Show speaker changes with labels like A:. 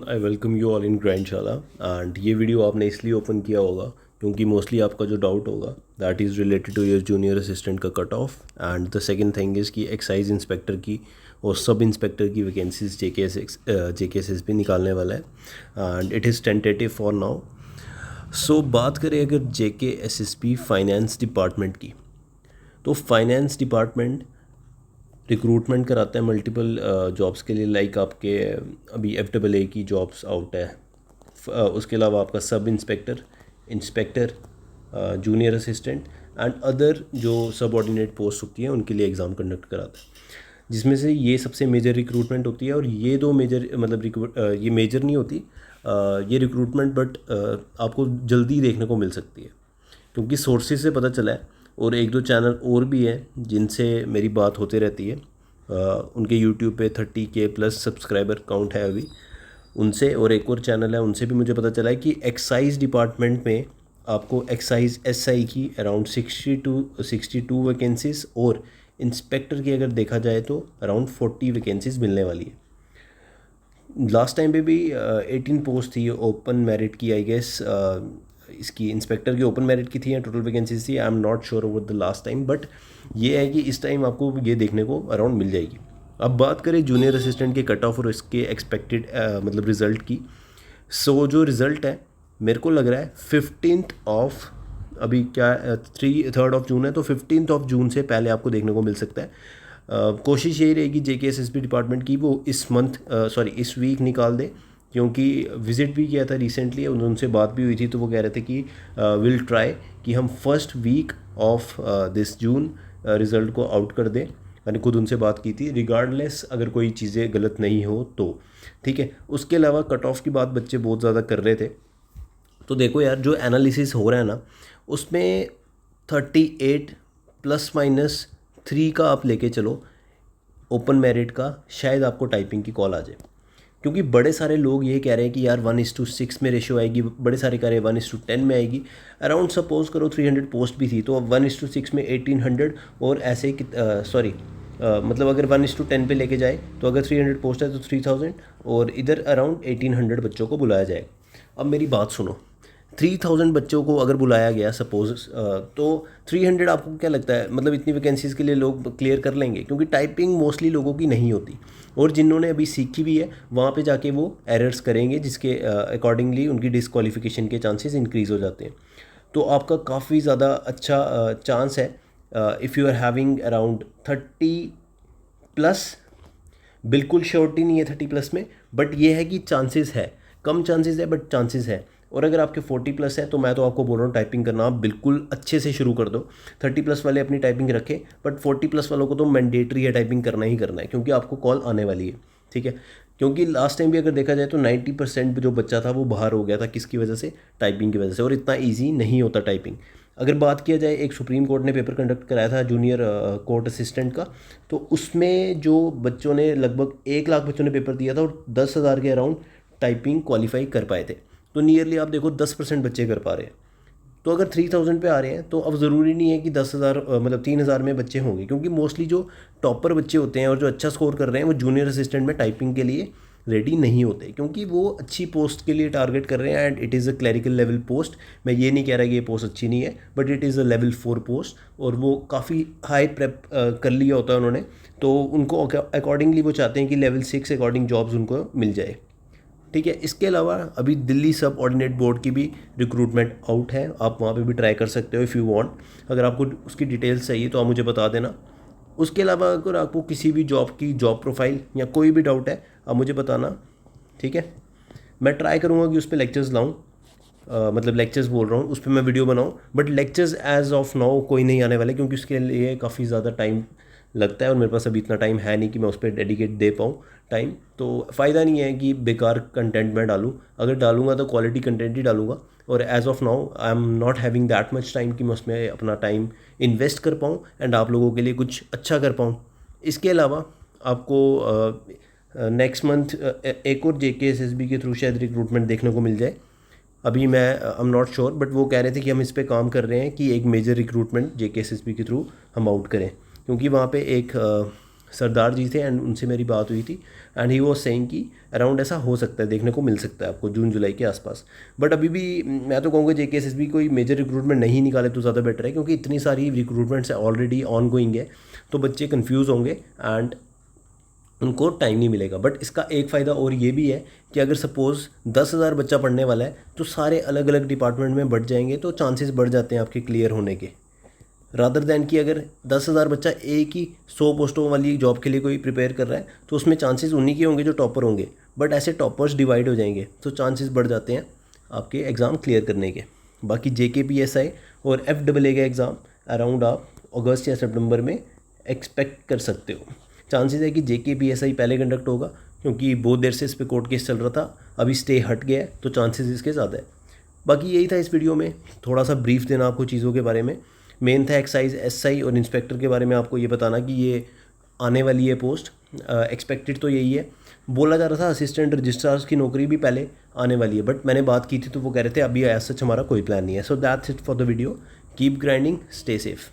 A: I welcome you all in Grindshala. And ये video आपने इसलिए ओपन किया होगा क्योंकि मोस्टली आपका जो डाउट होगा that is related to your junior assistant का cut off. And the second thing is कि एक्साइज इंस्पेक्टर की और सब इंस्पेक्टर की वैकेंसीज JKSS पे निकालने वाला है and it is tentative for now. So बात करें अगर JKSSP फाइनेंस डिपार्टमेंट की, तो फाइनेंस डिपार्टमेंट रिक्रूटमेंट कराता है मल्टीपल जॉब्स के लिए। लाइक आपके अभी FAA की जॉब्स आउट है। उसके अलावा आपका sub inspector, inspector, junior assistant and other जो सबऑर्डिनेट पोस्ट होती हैं उनके लिए एग्ज़ाम कंडक्ट कराता है, जिसमें से ये सबसे मेजर रिक्रूटमेंट होती है। और ये दो मेजर मतलब ये मेजर नहीं होती ये रिक्रूटमेंट, बट आपको जल्दी देखने को मिल सकती है क्योंकि सोर्सेज से पता चला है। और एक दो चैनल और भी हैं जिनसे मेरी बात होती रहती है। उनके यूट्यूब पे 30K प्लस सब्सक्राइबर काउंट है अभी उनसे, और एक और चैनल है उनसे भी मुझे पता चला है कि एक्साइज डिपार्टमेंट में आपको एक्साइज SI की अराउंड 62 वैकेंसीज और इंस्पेक्टर की अगर देखा जाए तो अराउंड 40 वैकेंसीज मिलने वाली है। लास्ट टाइम पे भी 18 पोस्ट थी ओपन मेरिट की, आई गेस इसकी इंस्पेक्टर की ओपन मेरिट की थी या टोटल वैकेंसीज थी, आई am not sure over the last time. But ये है कि इस टाइम आपको ये देखने को अराउंड मिल जाएगी। अब बात करें जूनियर असिस्टेंट के कट ऑफ और इसके एक्सपेक्टेड मतलब रिज़ल्ट की। सो जो रिज़ल्ट है मेरे को लग रहा है 15th ऑफ, अभी क्या 3rd ऑफ जून है, तो 15th ऑफ जून से पहले आपको देखने को मिल सकता है। कोशिश यही रहेगी JKSSP डिपार्टमेंट की वो इस वीक निकाल दे, क्योंकि विज़िट भी किया था रिसेंटली, उनसे बात भी हुई थी, तो वो कह रहे थे कि विल ट्राई कि हम first week of this June result को आउट कर दें। मैंने खुद उनसे बात की थी, रिगार्डलेस अगर कोई चीज़ें गलत नहीं हो तो ठीक है। उसके अलावा कट ऑफ की बात बच्चे बहुत ज़्यादा कर रहे थे, तो देखो यार जो एनालिसिस हो रहा है ना उसमें 38 ±3 का आप लेके चलो ओपन मेरिट का, शायद आपको टाइपिंग की कॉल आ जाए। क्योंकि बड़े सारे लोग ये कह रहे हैं कि यार 1:6 में रेशियो आएगी, बड़े सारे कह रहे हैं 1:10 में आएगी। अराउंड सपोज करो 300 पोस्ट भी थी तो 1:6 में 1800, और ऐसे ही मतलब अगर 1:10 पे लेके जाए तो अगर 300 पोस्ट है तो 3000, और इधर अराउंड 1800 बच्चों को बुलाया जाए। अब मेरी बात सुनो, 3000 बच्चों को अगर बुलाया गया सपोज, तो 300 आपको क्या लगता है मतलब इतनी वैकेंसीज़ के लिए लोग क्लियर कर लेंगे? क्योंकि टाइपिंग मोस्टली लोगों की नहीं होती, और जिन्होंने अभी सीखी भी है वहाँ पे जाके वो एरर्स करेंगे, जिसके अकॉर्डिंगली उनकी डिसक्वालिफिकेशन के चांसेस इंक्रीज़ हो जाते हैं। तो आपका काफ़ी ज़्यादा अच्छा चांस है if you are having around 30+। बिल्कुल श्योरिटी नहीं है 30+ में, बट ये है कि चांसेस है, कम चांसेस है बट चांसेस है। और अगर आपके 40+ है तो मैं तो आपको बोल रहा हूँ टाइपिंग करना आप बिल्कुल अच्छे से शुरू कर दो। 30+ वाले अपनी टाइपिंग रखें, बट 40+ वालों को तो मैंडेटरी है टाइपिंग करना ही करना है, क्योंकि आपको कॉल आने वाली है। ठीक है, क्योंकि लास्ट टाइम भी अगर देखा जाए तो 90% जो बच्चा था वो बाहर हो गया था, किसकी वजह से? टाइपिंग की वजह से। और इतना ईजी नहीं होता टाइपिंग। अगर बात किया जाए, एक सुप्रीम कोर्ट ने पेपर कंडक्ट कराया था जूनियर कोर्ट असिस्टेंट का, तो उसमें जो बच्चों ने लगभग 1 लाख बच्चों ने पेपर दिया था और 10,000 के अराउंड टाइपिंग क्वालिफाई कर पाए थे। तो नियरली आप देखो 10% बच्चे कर पा रहे हैं। तो अगर 3000 पे आ रहे हैं तो अब ज़रूरी नहीं है कि 10,000 मतलब 3,000 में बच्चे होंगे, क्योंकि मोस्टली जो टॉपर बच्चे होते हैं और जो अच्छा स्कोर कर रहे हैं वो जूनियर असिस्टेंट में टाइपिंग के लिए रेडी नहीं होते, क्योंकि वो अच्छी पोस्ट के लिए टारगेट कर रहे हैं and it is a clerical level post. मैं ये नहीं कह रहा कि ये पोस्ट अच्छी नहीं है, but it is a level 4 post, और वो काफ़ी हाई प्रेप कर लिया होता है उन्होंने, तो उनको अकॉर्डिंगली वो चाहते हैं कि लेवल 6 अकॉर्डिंग जॉब्स उनको मिल जाए। ठीक है, इसके अलावा अभी दिल्ली सब ऑर्डिनेट बोर्ड की भी रिक्रूटमेंट आउट है, आप वहाँ पे भी ट्राई कर सकते हो इफ़ यू वांट। अगर आपको उसकी डिटेल्स चाहिए तो आप मुझे बता देना। उसके अलावा अगर आपको किसी भी जॉब की जॉब प्रोफाइल या कोई भी डाउट है आप मुझे बताना। ठीक है, मैं ट्राई करूँगा कि उस पर लेक्चर्स लाऊँ, मतलब लेक्चर्स बोल रहा हूँ, उस पर मैं वीडियो बनाऊँ, but lectures as of now कोई नहीं आने वाले, क्योंकि उसके लिए काफ़ी ज़्यादा टाइम लगता है और मेरे पास अभी इतना टाइम है नहीं कि मैं उस पर डेडिकेट दे पाऊँ टाइम। तो फ़ायदा नहीं है कि बेकार कंटेंट मैं डालूँ, अगर डालूँगा तो क्वालिटी कंटेंट ही डालूँगा। और as of now I am not having that much time कि मैं उसमें अपना टाइम इन्वेस्ट कर पाऊँ एंड आप लोगों के लिए कुछ अच्छा कर पाऊँ। इसके अलावा आपको नेक्स्ट मंथ एक और JKSSB के थ्रू शायद रिक्रूटमेंट देखने को मिल जाए। अभी मैं आई एम नॉट श्योर, बट वो कह रहे थे कि हम इस पे काम कर रहे हैं कि एक मेजर रिक्रूटमेंट JKSSB के थ्रू हम आउट करें, क्योंकि वहाँ पे एक सरदार जी थे एंड उनसे मेरी बात हुई थी एंड ही वाज सेइंग कि अराउंड ऐसा हो सकता है, देखने को मिल सकता है आपको जून जुलाई के आसपास। बट अभी भी मैं तो कहूँगा JKSSB कोई मेजर रिक्रूटमेंट नहीं निकाले तो ज़्यादा बेटर है, क्योंकि इतनी सारी रिक्रूटमेंट्स ऑलरेडी ऑन गोइंग है, तो बच्चे कन्फ्यूज़ होंगे एंड उनको टाइम नहीं मिलेगा। बट इसका एक फ़ायदा और ये भी है कि अगर सपोज़ 10,000 बच्चा पढ़ने वाला है तो सारे अलग अलग डिपार्टमेंट में बढ़ जाएंगे, तो चांसेस बढ़ जाते हैं आपके क्लियर होने के, रादर दैन कि अगर 10,000 बच्चा एक ही 100 पोस्टों वाली जॉब के लिए कोई प्रिपेयर कर रहा है तो उसमें चांसेस उन्हीं के होंगे जो टॉपर होंगे। बट ऐसे टॉपर्स डिवाइड हो जाएंगे तो चांसेस बढ़ जाते हैं आपके एग्ज़ाम क्लियर करने के। बाकी JKPSI और FAA का एग्ज़ाम अराउंड आप अगस्त या सितंबर में एक्सपेक्ट कर सकते हो। चांसेस है कि JKPSI पहले कंडक्ट होगा, क्योंकि बहुत देर से इस पर कोर्ट केस चल रहा था, अभी स्टे हट गया है तो चांसेस इसके ज़्यादा है। बाकी यही था इस वीडियो में, थोड़ा सा ब्रीफ देना आपको चीज़ों के बारे में। मेन था एक्साइज SI और इंस्पेक्टर के बारे में आपको ये बताना कि ये आने वाली है पोस्ट, एक्सपेक्टेड तो यही है। बोला जा रहा था असिस्टेंट रजिस्ट्रार्स की नौकरी भी पहले आने वाली है, बट मैंने बात की थी तो वो कह रहे थे अभी एज सच हमारा कोई प्लान नहीं है। So that's it for the video. Keep grinding, stay safe.